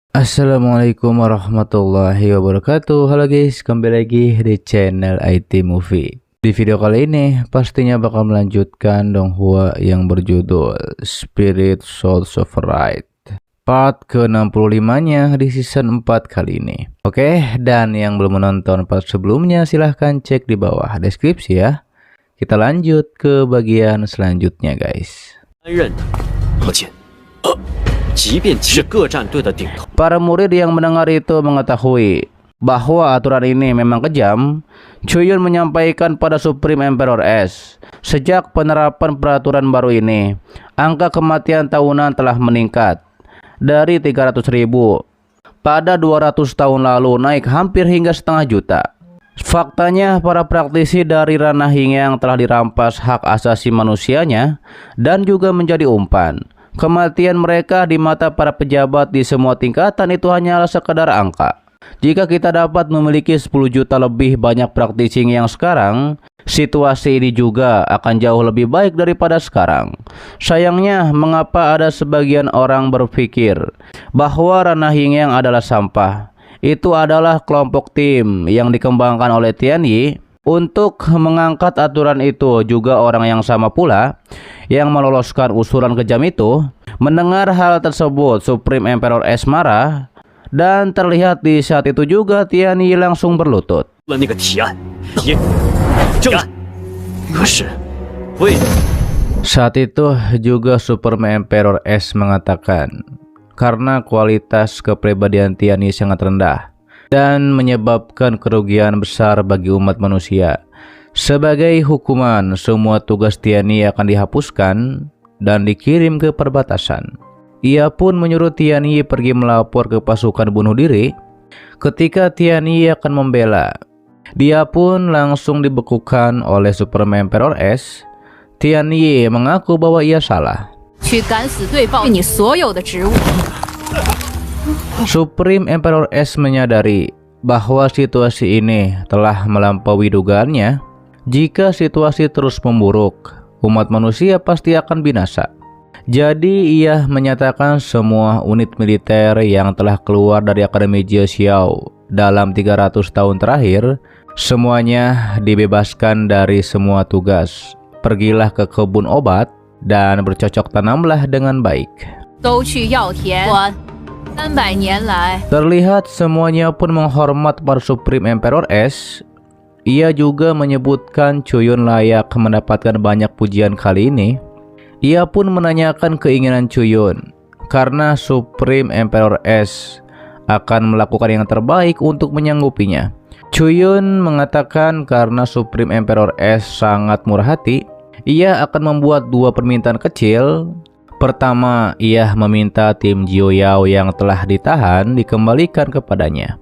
Assalamualaikum warahmatullahi wabarakatuh. Halo guys, kembali lagi di channel IT Movie. Di video kali ini pastinya bakal melanjutkan donghua yang berjudul Spirit Souls of Right part ke-65-nya di season 4 kali ini. Oke, dan yang belum menonton part sebelumnya silahkan cek di bawah deskripsi ya. Kita lanjut ke bagian selanjutnya guys. Para murid yang mendengar itu mengetahui bahwa aturan ini memang kejam. Chuyun menyampaikan pada Supreme Emperor S, sejak penerapan peraturan baru ini, angka kematian tahunan telah meningkat dari 300.000 pada 200 tahun lalu naik hampir hingga setengah juta. Faktanya, para praktisi dari ranah Yingyang telah dirampas hak asasi manusianya dan juga menjadi umpan. Kematian mereka di mata para pejabat di semua tingkatan itu hanyalah sekedar angka. Jika kita dapat memiliki 10 juta lebih banyak praktisi yang sekarang, situasi ini juga akan jauh lebih baik daripada sekarang. Sayangnya, mengapa ada sebagian orang berpikir bahwa ranah Yingyang adalah sampah? Itu adalah kelompok tim yang dikembangkan oleh Tianyi untuk mengangkat aturan itu. Juga orang yang sama pula yang meloloskan usulan kejam itu. Mendengar hal tersebut, Supreme Emperor S marah, dan terlihat di saat itu juga Tianyi langsung berlutut. Saat itu juga Supreme Emperor S mengatakan, karena kualitas kepribadian Tianyi sangat rendah dan menyebabkan kerugian besar bagi umat manusia. Sebagai hukuman, semua tugas Tianyi akan dihapuskan dan dikirim ke perbatasan. Ia pun menyuruh Tianyi pergi melapor ke pasukan bunuh diri. Ketika Tianyi akan membela, dia pun langsung dibekukan oleh Supreme Emperor S. Tianyi mengaku bahwa ia salah. Supreme Emperor S menyadari bahwa situasi ini telah melampaui dugaannya. Jika situasi terus memburuk, umat manusia pasti akan binasa. Jadi ia menyatakan semua unit militer yang telah keluar dari Akademi Jie Xiao dalam 300 tahun terakhir, semuanya dibebaskan dari semua tugas. Pergilah ke kebun obat dan bercocok tanamlah dengan baik. Terlihat semuanya pun menghormat para Supreme Emperor S. Ia juga menyebutkan Chuyun layak mendapatkan banyak pujian kali ini. Ia pun menanyakan keinginan Chuyun, karena Supreme Emperor S akan melakukan yang terbaik untuk menyanggupinya. Chuyun mengatakan karena Supreme Emperor S sangat murah hati, ia akan membuat dua permintaan kecil. Pertama, ia meminta tim Jiu Yao yang telah ditahan dikembalikan kepadanya.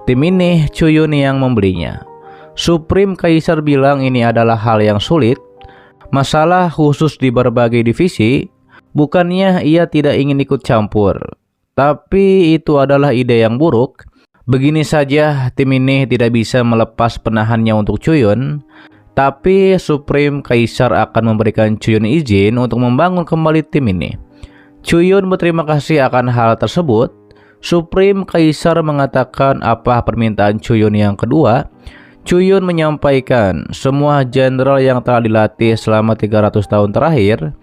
Tim ini Chuyun yang membelinya. Supreme Kaisar bilang ini adalah hal yang sulit, masalah khusus di berbagai divisi. Bukannya ia tidak ingin ikut campur, tapi itu adalah ide yang buruk. Begini saja tim ini tidak bisa melepas penahannya untuk Chuyun, tapi Supreme Kaisar akan memberikan Chuyun izin untuk membangun kembali tim ini. Chuyun berterima kasih akan hal tersebut. Supreme Kaisar mengatakan apa permintaan Chuyun yang kedua. Chuyun menyampaikan semua jenderal yang telah dilatih selama 300 tahun terakhir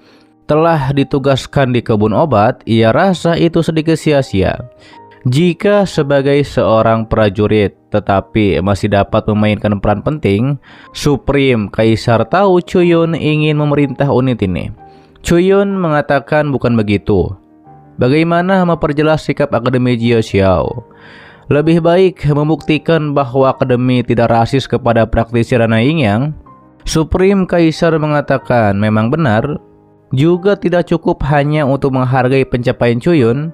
telah ditugaskan di kebun obat. Ia rasa itu sedikit sia-sia jika sebagai seorang prajurit tetapi masih dapat memainkan peran penting. Supreme Kaisar tahu Chuyun ingin memerintah unit ini. Chuyun mengatakan bukan begitu. Bagaimana memperjelas sikap Akademi Jie Xiao? Lebih baik membuktikan bahwa Akademi tidak rasis kepada praktisi ranah Yingyang. Supreme Kaisar mengatakan memang benar, juga tidak cukup hanya untuk menghargai pencapaian Chuyun.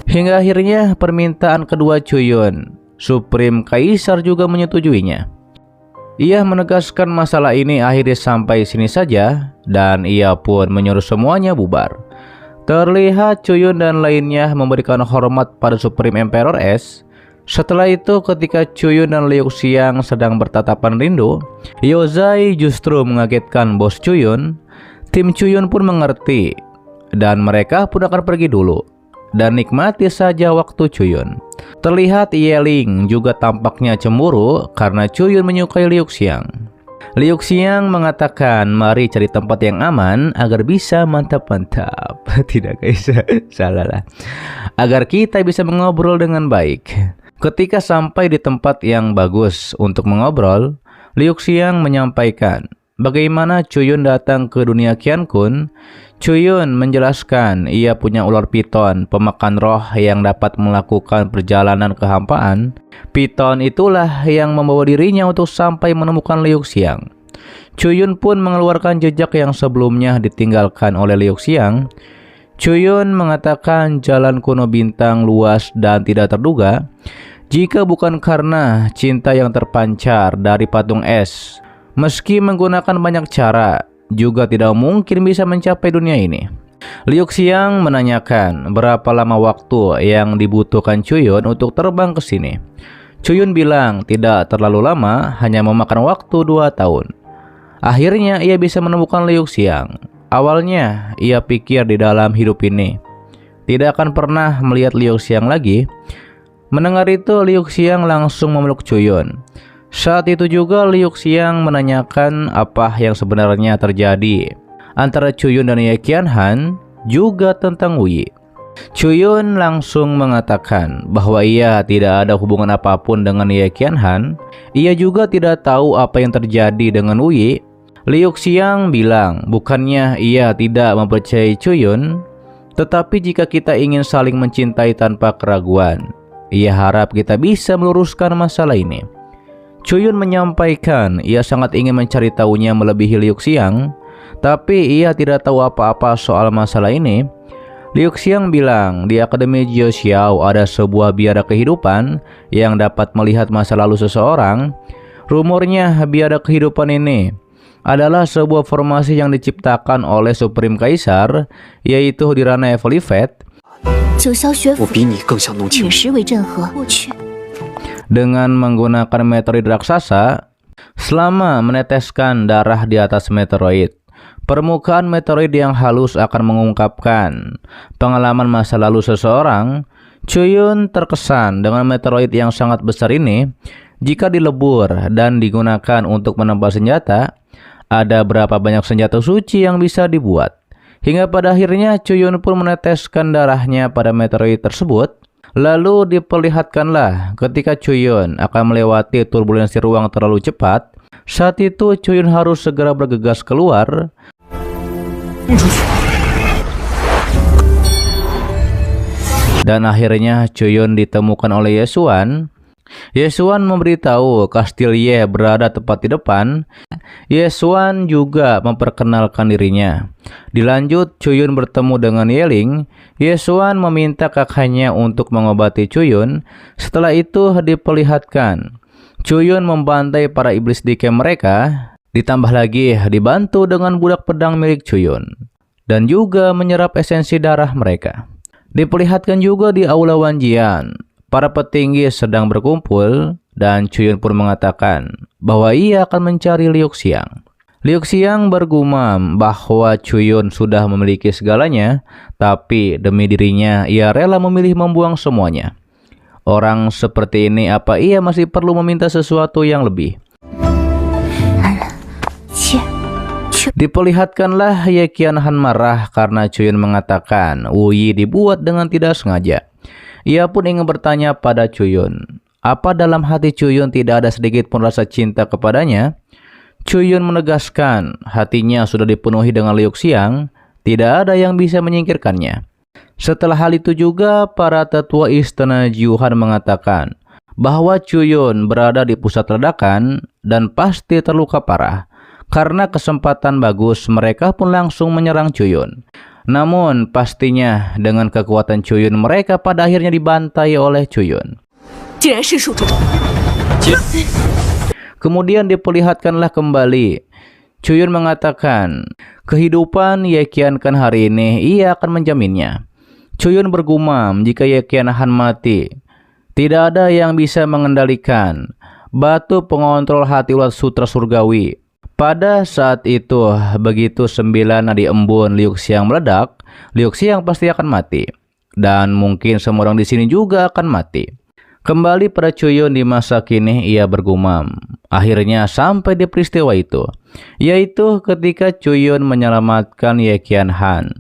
Hingga akhirnya permintaan kedua Chuyun, Supreme Kaisar juga menyetujuinya. Ia menegaskan masalah ini akhirnya sampai sini saja, dan ia pun menyuruh semuanya bubar. Terlihat Chuyun dan lainnya memberikan hormat pada Supreme Emperor S. Setelah itu, ketika Chuyun dan Liu Xiang sedang bertatapan rindu, Yozai justru mengagetkan bos Chuyun. Tim Chuyun pun mengerti dan mereka pun akan pergi dulu. Dan nikmati saja waktu Chuyun. Terlihat Yeling juga tampaknya cemburu karena Chuyun menyukai Liu Xiang. Liu Xiang mengatakan, mari cari tempat yang aman agar bisa mantap-mantap. Tidak guys, salah lah. Agar kita bisa mengobrol dengan baik. Ketika sampai di tempat yang bagus untuk mengobrol, Liu Xiang menyampaikan bagaimana Chuyun datang ke dunia Qiankun. Chuyun menjelaskan ia punya ular piton pemakan roh yang dapat melakukan perjalanan kehampaan. Piton itulah yang membawa dirinya untuk sampai menemukan Liu Xiang. Chuyun pun mengeluarkan jejak yang sebelumnya ditinggalkan oleh Liu Xiang. Chuyun mengatakan jalan kuno bintang luas dan tidak terduga. Jika bukan karena cinta yang terpancar dari patung es, meski menggunakan banyak cara, juga tidak mungkin bisa mencapai dunia ini. Liu Xiang menanyakan berapa lama waktu yang dibutuhkan Chuyun untuk terbang ke sini. Chuyun bilang tidak terlalu lama, hanya memakan waktu 2 tahun. Akhirnya ia bisa menemukan Liu Xiang. Awalnya ia pikir di dalam hidup ini tidak akan pernah melihat Liu Xiang lagi. Mendengar itu, Liu Xiang langsung memeluk Chuyun. Saat itu juga Liu Xiang menanyakan apa yang sebenarnya terjadi antara Chuyun dan Ye Qianhan, juga tentang Wu Yi. Chuyun langsung mengatakan bahwa ia tidak ada hubungan apapun dengan Ye Qianhan. Ia juga tidak tahu apa yang terjadi dengan Wu Yi. Liu Xiang bilang bukannya ia tidak mempercayai Chuyun, tetapi jika kita ingin saling mencintai tanpa keraguan, ia harap kita bisa meluruskan masalah ini. Chuyun menyampaikan ia sangat ingin mencari tahunya melebihi Liu Xiang, tapi ia tidak tahu apa-apa soal masalah ini. Liu Xiang bilang di Akademi Jiao Xiao ada sebuah biara kehidupan yang dapat melihat masa lalu seseorang. Rumornya biara kehidupan ini adalah sebuah formasi yang diciptakan oleh Supreme Kaisar, yaitu Dirana Evolivet. Dengan menggunakan meteoroid raksasa, selama meneteskan darah di atas meteoroid, permukaan meteoroid yang halus akan mengungkapkan pengalaman masa lalu seseorang. Chuyun terkesan dengan meteoroid yang sangat besar ini. Jika dilebur dan digunakan untuk menembak senjata, ada berapa banyak senjata suci yang bisa dibuat. Hingga pada akhirnya Chuyun pun meneteskan darahnya pada meteoroid tersebut. Lalu diperlihatkanlah ketika Chuyun akan melewati turbulensi ruang terlalu cepat. Saat itu Chuyun harus segera bergegas keluar. Dan akhirnya Chuyun ditemukan oleh Ye Xuan. Ye Xuan memberitahu kastil Ye berada tepat di depan. Ye Xuan juga memperkenalkan dirinya. Dilanjut Chuyun bertemu dengan Yeling. Ye Xuan meminta kakaknya untuk mengobati Chuyun. Setelah itu diperlihatkan Chuyun membantai para iblis di camp mereka. Ditambah lagi dibantu dengan budak pedang milik Chuyun dan juga menyerap esensi darah mereka. Diperlihatkan juga di Aula Wanjian, para petinggi sedang berkumpul dan Chuyun pun mengatakan bahwa ia akan mencari Liu Xiang. Liu Xiang bergumam bahwa Chuyun sudah memiliki segalanya, tapi demi dirinya ia rela memilih membuang semuanya. Orang seperti ini apa ia masih perlu meminta sesuatu yang lebih? Diperlihatkanlah Ye Qianhan marah karena Chuyun mengatakan Wu Yi dibuat dengan tidak sengaja. Ia pun ingin bertanya pada Chuyun, apa dalam hati Chuyun tidak ada sedikit pun rasa cinta kepadanya? Chuyun menegaskan hatinya sudah dipenuhi dengan Liu Xiang, tidak ada yang bisa menyingkirkannya. Setelah hal itu juga para tetua istana Jiuhan mengatakan bahwa Chuyun berada di pusat ledakan dan pasti terluka parah. Karena kesempatan bagus, mereka pun langsung menyerang Chuyun. Namun pastinya dengan kekuatan Chuyun, mereka pada akhirnya dibantai oleh Chuyun. Kemudian diperlihatkanlah kembali Chuyun mengatakan kehidupan Ye Qianhan hari ini ia akan menjaminnya. Chuyun bergumam jika Ye Qianhan mati, tidak ada yang bisa mengendalikan batu pengontrol hati ulat sutra surgawi. Pada saat itu, begitu 9 nadi embun Liu Xiang meledak, Liu Xiang pasti akan mati. Dan mungkin semua orang di sini juga akan mati. Kembali pada Chuyun di masa kini, ia bergumam. Akhirnya sampai di peristiwa itu, yaitu ketika Chuyun menyelamatkan Ye Qianhan.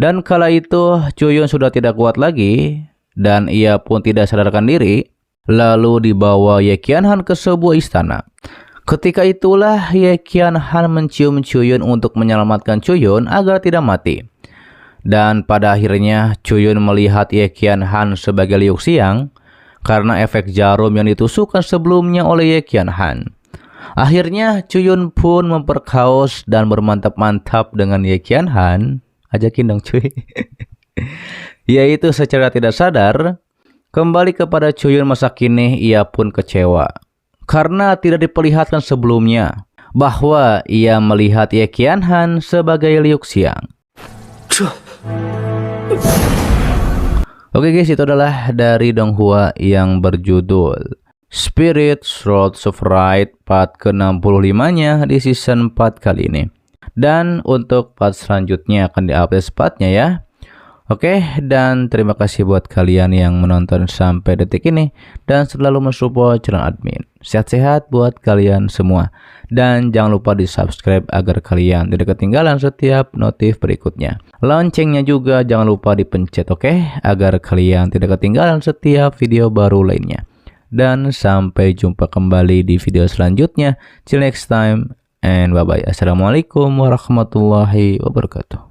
Dan kala itu Chuyun sudah tidak kuat lagi, dan ia pun tidak sadarkan diri. Lalu dibawa Ye Qianhan ke sebuah istana. Ketika itulah Ye Qianhan mencium Chuyun untuk menyelamatkan Chuyun agar tidak mati. Dan pada akhirnya Chuyun melihat Ye Qianhan sebagai Liu Xiang karena efek jarum yang ditusukkan sebelumnya oleh Ye Qianhan. Akhirnya Chuyun pun memperkaos dan bermantap-mantap dengan Ye Qianhan. Ajakin dong cuy. Yaitu secara tidak sadar, kembali kepada Chuyun masa kini, ia pun kecewa karena tidak diperlihatkan sebelumnya bahwa ia melihat Ye Qianhan sebagai Liu Xiang. Oke guys, itu adalah dari Donghua yang berjudul Spirit Swords of Right part ke-65-nya di season 4 kali ini. Dan untuk part selanjutnya akan di-update sepatnya ya. Oke, dan terima kasih buat kalian yang menonton sampai detik ini dan selalu mensupport channel admin. Sehat-sehat buat kalian semua. Dan jangan lupa di-subscribe agar kalian tidak ketinggalan setiap notif berikutnya. Loncengnya juga jangan lupa dipencet, oke? Agar kalian tidak ketinggalan setiap video baru lainnya. Dan sampai jumpa kembali di video selanjutnya. Till next time and bye-bye. Assalamualaikum warahmatullahi wabarakatuh.